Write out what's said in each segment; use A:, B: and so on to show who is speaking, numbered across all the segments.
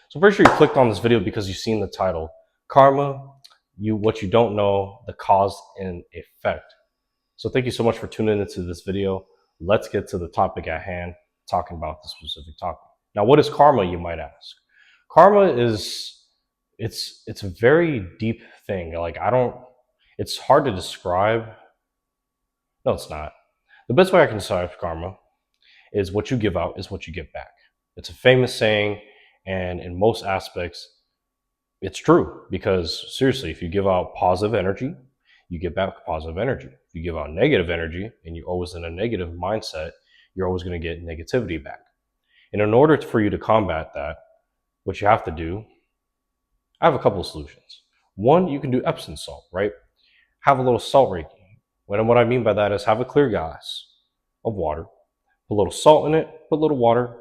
A: So pretty sure you clicked on this video because you've seen the title. Karma, what you don't know, the cause and effect. So thank you so much for tuning into this video. Let's get to the topic at hand, talking about the specific topic. Now, what is karma, you might ask? Karma is it's a very deep thing. It's hard to describe. No, it's not. The best way I can describe karma is what you give out is what you get back. It's a famous saying, and in most aspects, it's true because seriously, if you give out positive energy, you get back positive energy. If you give out negative energy and you're always in a negative mindset, you're always going to get negativity back. And in order for you to combat that, what you have to do, I have a couple of solutions. One, you can do Epsom salt, right? Have a little salt raking. What I mean by that is have a clear glass of water, put a little salt in it, put a little water,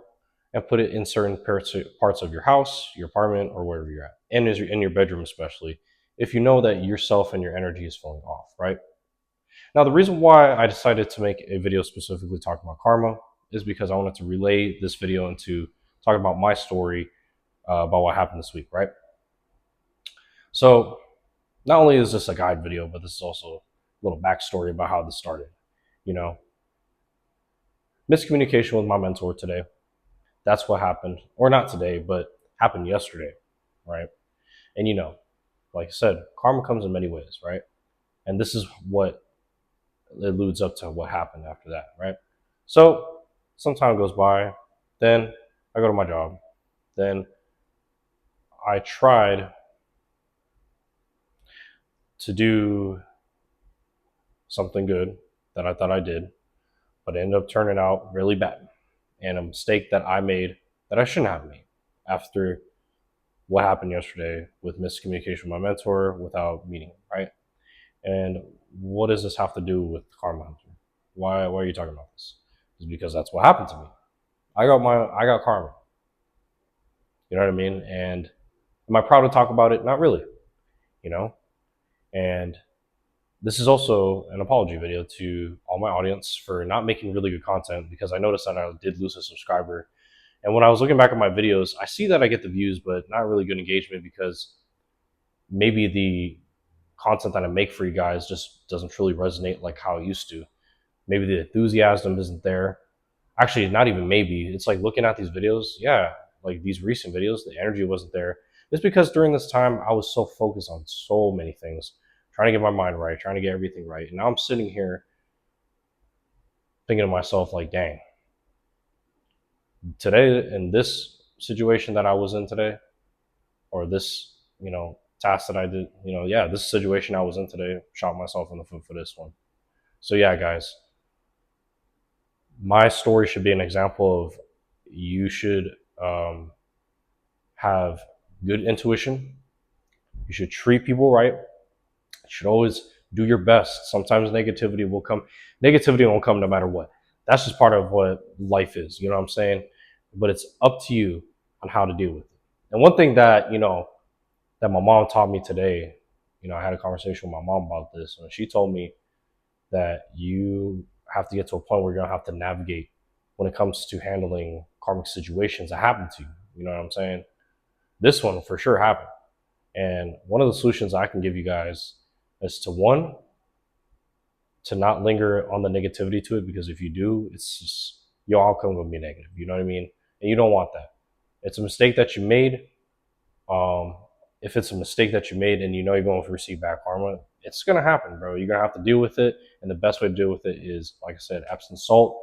A: and put it in certain parts of your house, your apartment, or wherever you're at, and in your bedroom especially, if you know that yourself and your energy is falling off, right? Now, the reason why I decided to make a video specifically talking about karma is because I wanted to relay this video into talking about my story about what happened this week, right? So, not only is this a guide video, but this is also a little backstory about how this started. You know, miscommunication with my mentor today. That's what happened, or not today, but happened yesterday, right? And like I said, karma comes in many ways, right? And this is what alludes up to what happened after that, right? So some time goes by, then I go to my job, then I tried to do something good that I thought I did, but it ended up turning out really bad. And a mistake that I made that I shouldn't have made after what happened yesterday with miscommunication with my mentor without meeting him, right? And what does this have to do with karma hunter? Why are you talking about this? It's because that's what happened to me. I got karma. You know what I mean? And am I proud to talk about it? Not really. You know? And this is also an apology video to all my audience for not making really good content, because I noticed that I did lose a subscriber. And when I was looking back at my videos, I see that I get the views, but not really good engagement, because maybe the content that I make for you guys just doesn't truly resonate like how it used to. Maybe the enthusiasm isn't there. Actually, not even maybe. It's like looking at these videos, yeah, like these recent videos, the energy wasn't there. It's because during this time, I was so focused on so many things, trying to get my mind right, trying to get everything right. And now I'm sitting here thinking to myself, like, dang, today in this situation that I was in today, or this, task that I did, this situation I was in today, shot myself in the foot for this one. So yeah, guys, my story should be an example of you should have good intuition. You should treat people right. You should always do your best. Sometimes negativity will come. Negativity won't come no matter what. That's just part of what life is. You know what I'm saying? But it's up to you on how to deal with it. And one thing that, that my mom taught me today, I had a conversation with my mom about this, and she told me that you have to get to a point where you're going to have to navigate when it comes to handling karmic situations that happen to you. You know what I'm saying? This one for sure happened. And one of the solutions I can give you guys is to not linger on the negativity to it, because if you do, it's just your outcome will be negative. You know what I mean? And you don't want that. It's a mistake that you made. If it's a mistake that you made and you're going to receive back karma, it's going to happen, bro. You're going to have to deal with it. And the best way to deal with it is, like I said, Epsom salt.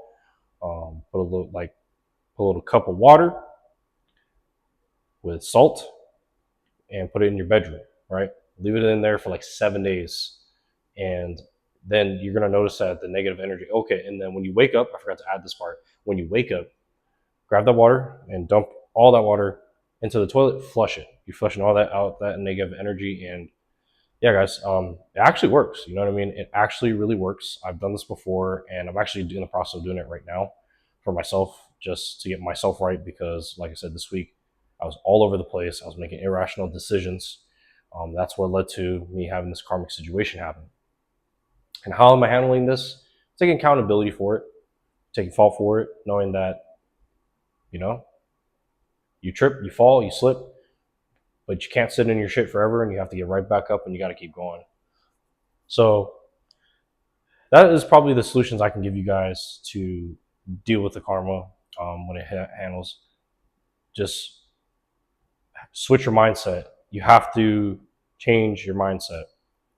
A: Put a little cup of water with salt and put it in your bedroom, right? Leave it in there for like 7 days. And then you're going to notice that the negative energy. Okay. And then when you wake up, I forgot to add this part. When you wake up, grab that water and dump all that water into the toilet, flush it. You're flushing all that out, that negative energy. And yeah, guys, it actually works. You know what I mean? It actually really works. I've done this before, and I'm actually in the process of doing it right now for myself, just to get myself right, because like I said, this week I was all over the place. I was making irrational decisions. That's what led to me having this karmic situation happen. And how am I handling this? Taking accountability for it, taking fault for it, knowing that, you trip, you fall, you slip. but you can't sit in your shit forever, and you have to get right back up, and you got to keep going. So that is probably the solutions I can give you guys to deal with the karma when it handles. Just switch your mindset. You have to change your mindset.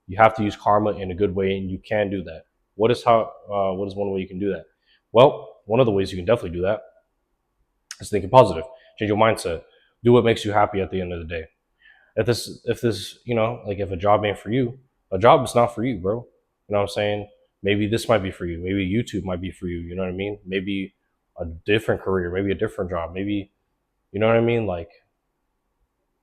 A: You have to use karma in a good way, and you can do that. What is one way you can do that? Well, one of the ways you can definitely do that is thinking positive. Change your mindset. Do what makes you happy at the end of the day. If this, like if a job ain't for you, a job is not for you, bro. You know what I'm saying? Maybe this might be for you. Maybe YouTube might be for you. You know what I mean? Maybe a different career, maybe a different job. Maybe, you know what I mean? Like,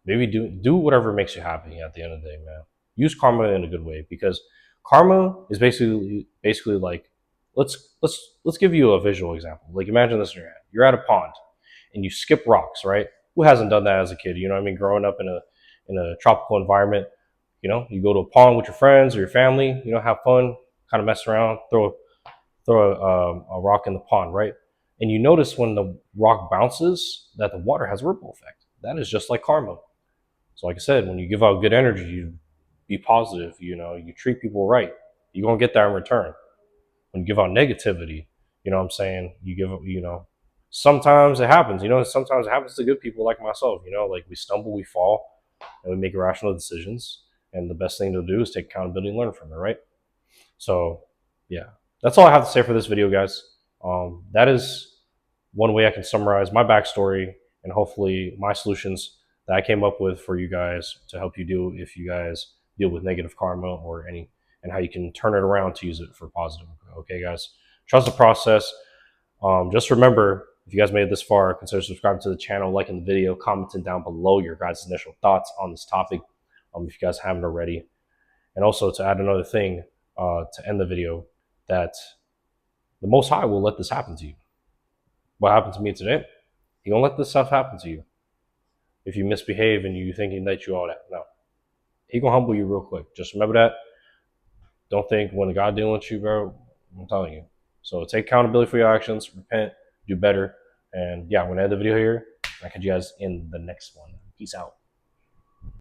A: maybe do whatever makes you happy at the end of the day, man. Use karma in a good way, because karma is basically like, let's give you a visual example. Like, imagine this in your head. You're at a pond and you skip rocks, right? Who hasn't done that as a kid? You know what I mean? Growing up in a tropical environment, you go to a pond with your friends or your family, have fun, kind of mess around, throw a rock in the pond, right? And you notice when the rock bounces that the water has a ripple effect. That is just like karma. So like I said, when you give out good energy, you be positive, you treat people right, you're gonna get that in return. When you give out negativity, you know what I'm saying, sometimes it happens, sometimes it happens to good people like myself, like we stumble, we fall, and we make irrational decisions. And the best thing to do is take accountability and learn from it, right? So yeah, that's all I have to say for this video, guys. That is one way I can summarize my backstory and hopefully my solutions that I came up with for you guys to help you deal if you guys deal with negative karma or any, and how you can turn it around to use it for positive. Okay, guys, trust the process. Just remember, if you guys made it this far, consider subscribing to the channel, liking the video, commenting down below your guys' initial thoughts on this topic, if you guys haven't already. And also, to add another thing to end the video, that the Most High will let this happen to you. What happened to me today? He won't let this stuff happen to you. If you misbehave and you thinking that you all that, no. He gonna humble you real quick. Just remember that. Don't think when God dealing with you, bro, I'm telling you. So take accountability for your actions, repent, do better. And yeah, I'm gonna end the video here. I'll catch you guys in the next one. Peace out.